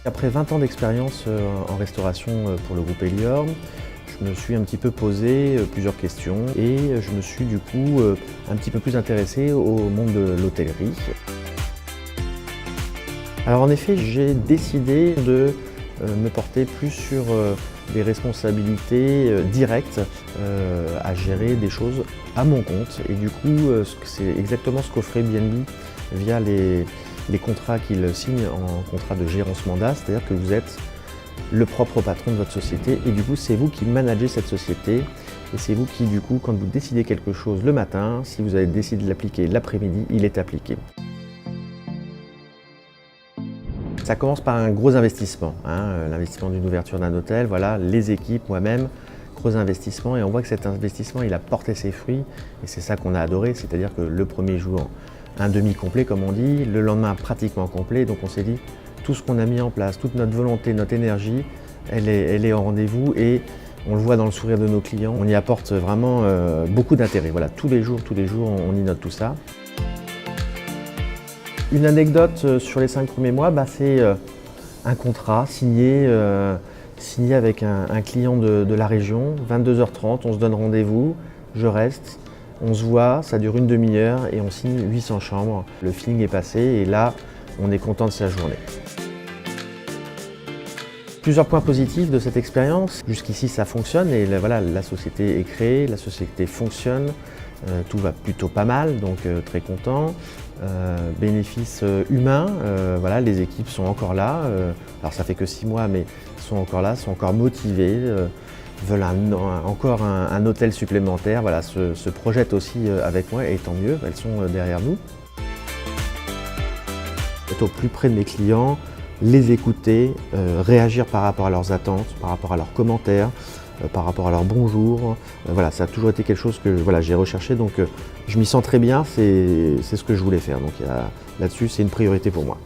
Après 20 ans d'expérience en restauration pour le groupe Elior, je me suis un petit peu posé plusieurs questions et je me suis du coup un petit peu plus intéressé au monde de l'hôtellerie. Alors en effet, j'ai décidé de me porter plus sur des responsabilités directes à gérer des choses à mon compte. Et du coup, c'est exactement ce qu'offrait BNB via les contrats qu'il signe en contrat de gérance mandat, c'est-à-dire que vous êtes le propre patron de votre société et du coup c'est vous qui managez cette société et c'est vous qui du coup quand vous décidez quelque chose le matin, si vous avez décidé de l'appliquer l'après-midi, il est appliqué. Ça commence par un gros investissement, l'investissement d'une ouverture d'un hôtel, voilà, les équipes, moi-même, gros investissement et on voit que cet investissement il a porté ses fruits et c'est ça qu'on a adoré, c'est-à-dire que le premier jour, un demi-complet comme on dit, le lendemain pratiquement complet, donc on s'est dit tout ce qu'on a mis en place, toute notre volonté, notre énergie, elle est au rendez-vous et on le voit dans le sourire de nos clients, on y apporte vraiment beaucoup d'intérêt. Voilà, tous les jours, on y note tout ça. Une anecdote sur les 5 premiers mois, c'est un contrat signé avec un client de la région, 22h30, on se donne rendez-vous, je reste, on se voit, ça dure une demi-heure et on signe 800 chambres. Le feeling est passé et là, on est content de sa journée. Plusieurs points positifs de cette expérience. Jusqu'ici, ça fonctionne et voilà, la société est créée, la société fonctionne, tout va plutôt pas mal, donc très content. Bénéfices humains, voilà, les équipes sont encore là. Alors ça fait que 6 mois, mais sont encore là, sont encore motivées, veulent encore un hôtel supplémentaire. Voilà, se projettent aussi avec moi et tant mieux, elles sont derrière nous. Être au plus près de mes clients, les écouter, réagir par rapport à leurs attentes, par rapport à leurs commentaires, par rapport à leurs bonjours. Voilà, ça a toujours été quelque chose que voilà, j'ai recherché, donc je m'y sens très bien, c'est ce que je voulais faire. Donc là-dessus, c'est une priorité pour moi.